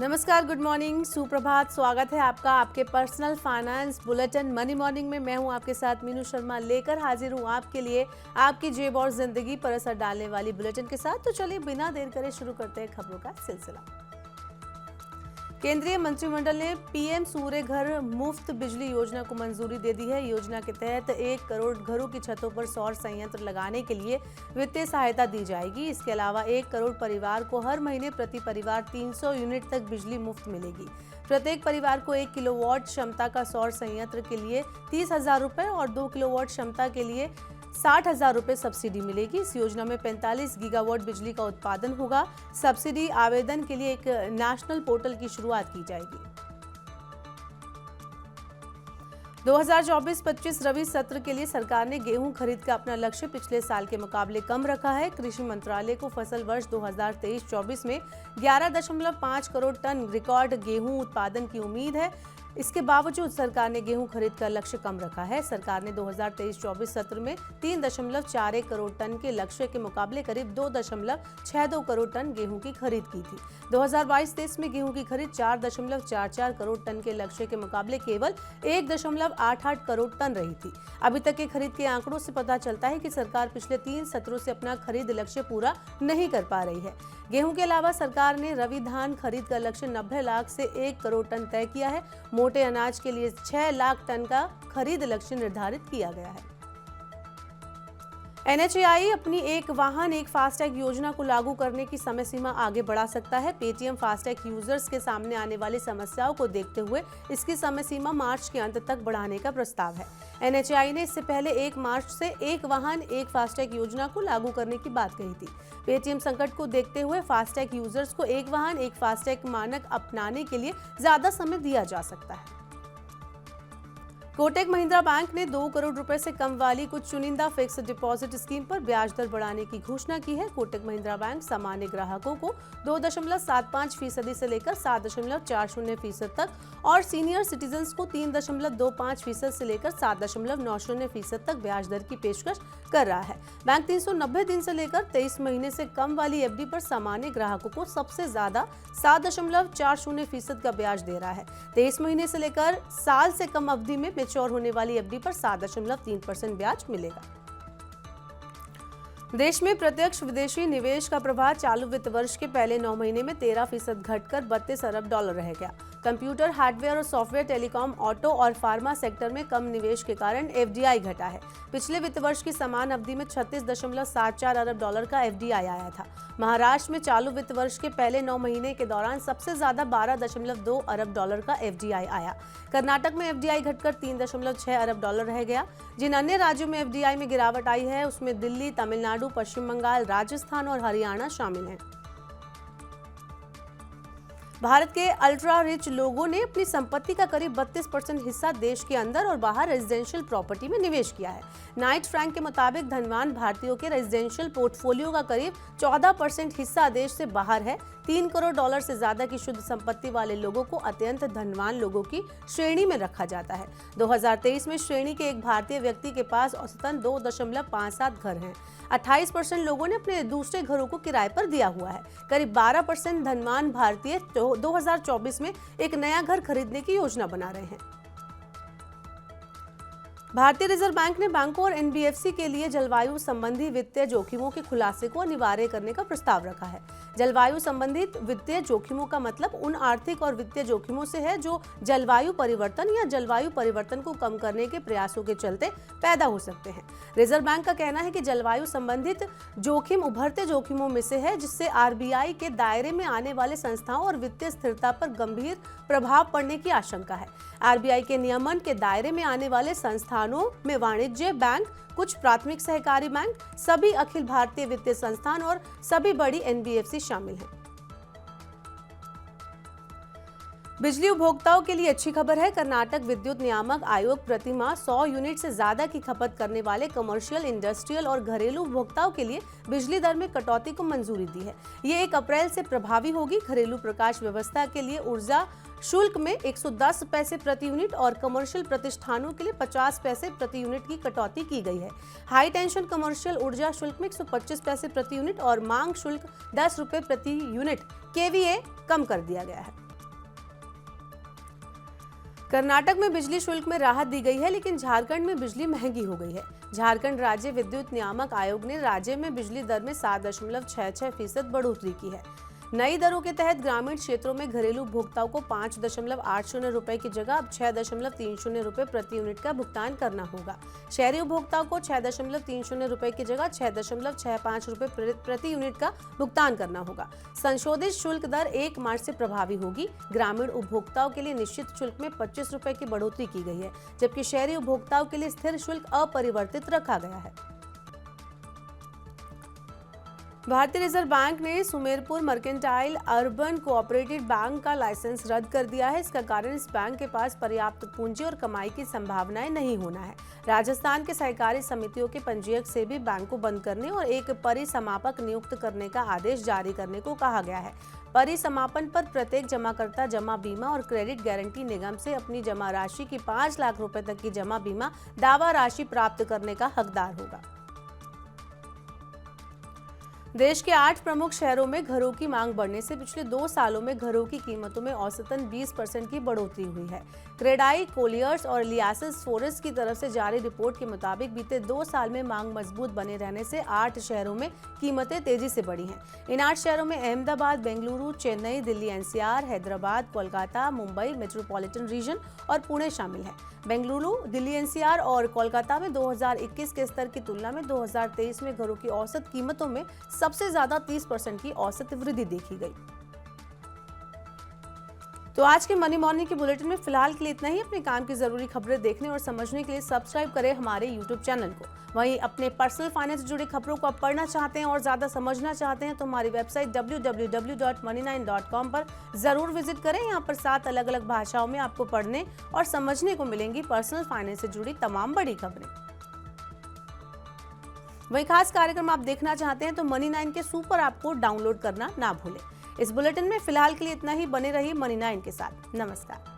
नमस्कार, good morning, सुप्रभात। स्वागत है आपका आपके personal finance bulletin money morning में। मैं हूं आपके साथ मीनू शर्मा, लेकर हाजिर हूं आपके लिए आपकी जेब और जिंदगी पर असर डालने वाली बुलेटिन के साथ। तो चलिए बिना देर करे शुरू करते हैं खबरों का सिलसिला। केंद्रीय मंत्रिमंडल ने पीएम सूर्य घर मुफ्त बिजली योजना को मंजूरी दे दी है। योजना के तहत 1 करोड़ घरों की छतों पर सौर संयंत्र लगाने के लिए वित्तीय सहायता दी जाएगी। इसके अलावा 1 करोड़ परिवार को हर महीने प्रति परिवार 300 यूनिट तक बिजली मुफ्त मिलेगी। प्रत्येक परिवार को 1 किलोवाट क्षमता का सौर संयंत्र के लिए 30,000 रुपये और 2 किलोवाट क्षमता के लिए 60,000 रुपये सब्सिडी मिलेगी। इस योजना में 45 गीगावाट बिजली का उत्पादन होगा। सब्सिडी आवेदन के लिए एक नेशनल पोर्टल की शुरुआत की जाएगी। 2024-25 रबी सत्र के लिए सरकार ने गेहूं खरीद का अपना लक्ष्य पिछले साल के मुकाबले कम रखा है। कृषि मंत्रालय को फसल वर्ष 2023-24 में 11.5 करोड़ टन रिकॉर्ड गेहूं उत्पादन की उम्मीद है। इसके बावजूद सरकार ने गेहूं खरीद का लक्ष्य कम रखा है। सरकार ने 2023-24 सत्र में 3.41 करोड़ टन के लक्ष्य के मुकाबले करीब 2.62 करोड़ टन गेहूं की खरीद की थी। 2022-23 में गेहूं की खरीद 4.44 करोड़ टन के लक्ष्य के मुकाबले केवल 1.88 करोड़ टन रही थी। अभी तक के खरीद के आंकड़ों से पता चलता है कि सरकार पिछले 3 सत्रों से अपना खरीद लक्ष्य पूरा नहीं कर पा रही है। गेहूं के अलावा सरकार ने रबी धान खरीद का लक्ष्य 90 लाख से 1 करोड़ टन तय किया है। मोटे अनाज के लिए 6 लाख टन का खरीद लक्ष्य निर्धारित किया गया है। NHAI अपनी एक वाहन एक फास्टैग योजना को लागू करने की समय सीमा आगे बढ़ा सकता है। पेटीएम फास्टैग यूजर्स के सामने आने वाली समस्याओं को देखते हुए इसकी समय सीमा मार्च के अंत तक बढ़ाने का प्रस्ताव है। NHAI ने इससे पहले 1 मार्च से एक वाहन एक फास्टैग योजना को लागू करने की बात कही थी। पेटीएम संकट को देखते हुए फास्टैग यूजर्स को एक वाहन एक फास्टैग मानक अपनाने के लिए ज्यादा समय दिया जा सकता है। कोटक महिंद्रा बैंक ने 2 करोड़ रुपए से कम वाली कुछ चुनिंदा फिक्स डिपॉजिट स्कीम पर ब्याज दर बढ़ाने की घोषणा की है। कोटक महिंद्रा बैंक सामान्य ग्राहकों को 2.75% से लेकर 7.40% तक और सीनियर सिटीजन्स को 3.25% से लेकर 7.90% तक ब्याज दर की पेशकश कर रहा है। बैंक 390 दिन से लेकर 23 महीने से कम वाली एफडी पर सामान्य ग्राहकों को सबसे ज्यादा 7.40% का ब्याज दे रहा है। 23 महीने से लेकर साल से कम अवधि में मैच्योर होने वाली एफडी पर 7.3% ब्याज मिलेगा। देश में प्रत्यक्ष विदेशी निवेश का प्रवाह चालू वित्त वर्ष के पहले 9 महीने में 13% घटकर 32 अरब डॉलर रह गया। कंप्यूटर, हार्डवेयर और सॉफ्टवेयर, टेलीकॉम, ऑटो और फार्मा सेक्टर में कम निवेश के कारण एफडीआई घटा है। पिछले वित्त वर्ष की समान अवधि में 36.74 अरब डॉलर का एफडीआई आया था। महाराष्ट्र में चालू वित्त वर्ष के पहले 9 महीने के दौरान सबसे ज्यादा 12.2 अरब डॉलर का एफडीआई आया। कर्नाटक में एफडीआई घटकर 3.6 अरब डॉलर रह गया। जिन अन्य राज्यों में एफडीआई में गिरावट आई है उसमें दिल्ली, तमिलनाडु, पश्चिम बंगाल, राजस्थान और हरियाणा शामिल हैं। भारत के अल्ट्रा रिच लोगों ने अपनी संपत्ति का करीब 32% हिस्सा देश के अंदर और बाहर रेजिडेंशियल प्रॉपर्टी में निवेश किया है। नाइट फ्रैंक के मुताबिक धनवान भारतीयों के रेजिडेंशियल पोर्टफोलियो का करीब 14% हिस्सा देश से बाहर है। 3 करोड़ डॉलर से ज्यादा की शुद्ध संपत्ति वाले लोगों को अत्यंत धनवान लोगों की श्रेणी में रखा जाता है। 2023 में श्रेणी के एक भारतीय व्यक्ति के पास औसतन 2.57 घर हैं। 28% लोगों ने अपने दूसरे घरों को किराए पर दिया हुआ है। करीब 12% धनवान भारतीय 2024 में एक नया घर खरीदने की योजना बना रहे हैं। भारतीय रिजर्व बैंक ने बैंकों और एनबीएफसी के लिए जलवायु संबंधी वित्तीय जोखिमों के खुलासे को अनिवार्य करने का प्रस्ताव रखा है। जलवायु संबंधित वित्तीय जोखिमों का मतलब उन आर्थिक और वित्तीय जोखिमों से है जो जलवायु परिवर्तन या जलवायु परिवर्तन को कम करने के प्रयासों के चलते पैदा हो सकते हैं। रिजर्व बैंक का कहना है कि जलवायु संबंधित जोखिम उभरते जोखिमों में से है जिससे आरबीआई के दायरे में आने वाले संस्थाओं और वित्तीय स्थिरता पर गंभीर प्रभाव पड़ने की आशंका है। आरबीआई के नियमन के दायरे में आने वाले संस्थानों में वाणिज्य बैंक, कुछ प्राथमिक सहकारी बैंक, सभी अखिल भारतीय वित्तीय संस्थान और सभी बड़ी एनबीएफसी शामिल हैं। बिजली उपभोक्ताओं के लिए अच्छी खबर है। कर्नाटक विद्युत नियामक आयोग प्रति माह 100 यूनिट से ज्यादा की खपत करने वाले कमर्शियल, इंडस्ट्रियल और घरेलू उपभोक्ताओं के लिए बिजली दर में कटौती को मंजूरी दी है। ये 1 अप्रैल से प्रभावी होगी। घरेलू प्रकाश व्यवस्था के लिए ऊर्जा शुल्क में 110 पैसे प्रति यूनिट और कमर्शियल प्रतिष्ठानों के लिए 50 पैसे प्रति यूनिट की कटौती की गई है। हाई टेंशन कमर्शियल ऊर्जा शुल्क में 125 पैसे प्रति यूनिट और मांग शुल्क 10 रुपए प्रति यूनिट केवीए कम कर दिया गया है। कर्नाटक में बिजली शुल्क में राहत दी गई है, लेकिन झारखंड में बिजली महंगी हो गई है। झारखंड राज्य विद्युत नियामक आयोग ने राज्य में बिजली दर में 7.66% बढ़ोतरी की है। नई दरों के तहत ग्रामीण क्षेत्रों में घरेलू उपभोक्ताओं को 5.80 रुपए की जगह अब 6.30 रुपए प्रति यूनिट का भुगतान करना होगा। शहरी उपभोक्ताओं को 6.30 रुपए की जगह 6.65 रुपए प्रति यूनिट का भुगतान करना होगा। संशोधित शुल्क दर 1 मार्च से प्रभावी होगी। ग्रामीण उपभोक्ताओं के लिए निश्चित शुल्क में 25 रुपए की बढ़ोतरी की गई है, जबकि शहरी उपभोक्ताओं के लिए स्थिर शुल्क अपरिवर्तित रखा गया है। भारतीय रिजर्व बैंक ने Sumerpur mercantile urban cooperative bank का लाइसेंस रद्द कर दिया है। इसका कारण इस बैंक के पास पर्याप्त पूंजी और कमाई की संभावनाएं नहीं होना है। राजस्थान के सहकारी समितियों के पंजीयक से भी बैंक को बंद करने और एक परिसमापक नियुक्त करने का आदेश जारी करने को कहा गया है। परिसमापन पर प्रत्येक जमाकर्ता जमा बीमा और क्रेडिट गारंटी निगम से अपनी जमा राशि की 5 लाख रुपए तक की जमा बीमा दावा राशि प्राप्त करने का हकदार होगा। देश के 8 प्रमुख शहरों में घरों की मांग बढ़ने से पिछले 2 सालों में घरों की कीमतों में औसतन 20% की बढ़ोतरी हुई है। क्रेडाई, कोलियर्स और लियासिस फोरेस्ट की तरफ से जारी रिपोर्ट के मुताबिक बीते 2 साल में मांग मजबूत बने रहने से 8 शहरों में कीमतें तेजी से बढ़ी हैं। इन 8 शहरों में Ahmedabad, Bengaluru, Chennai, Delhi NCR, Hyderabad, Kolkata, Mumbai metropolitan region और पुणे शामिल है। बेंगलुरु, दिल्ली एनसीआर और कोलकाता में 2021 के स्तर की तुलना में 2023 में घरों की औसत कीमतों में सबसे ज्यादा 30% की औसत वृद्धि देखी गई। तो आज के मनी मॉर्निंग के बुलेटिन में फिलहाल के लिए इतना ही। अपने काम की जरूरी खबरें देखने और समझने के लिए सब्सक्राइब करें हमारे YouTube चैनल को। वहीं अपने पर्सनल फाइनेंस से जुड़ी खबरों को आप पढ़ना चाहते हैं और ज्यादा समझना चाहते हैं तो हमारी वेबसाइट www.money9.com पर जरूर विजिट करें। यहाँ पर 7 अलग-अलग भाषाओं में आपको पढ़ने और समझने को मिलेंगी पर्सनल फाइनेंस से जुड़ी तमाम बड़ी खबरें। वही खास कार्यक्रम आप देखना चाहते हैं तो मनी 9 के सुपर ऐप को डाउनलोड करना ना भूलें। इस बुलेटिन में फिलहाल के लिए इतना ही। बने रहिए मनी 9 के साथ। नमस्कार।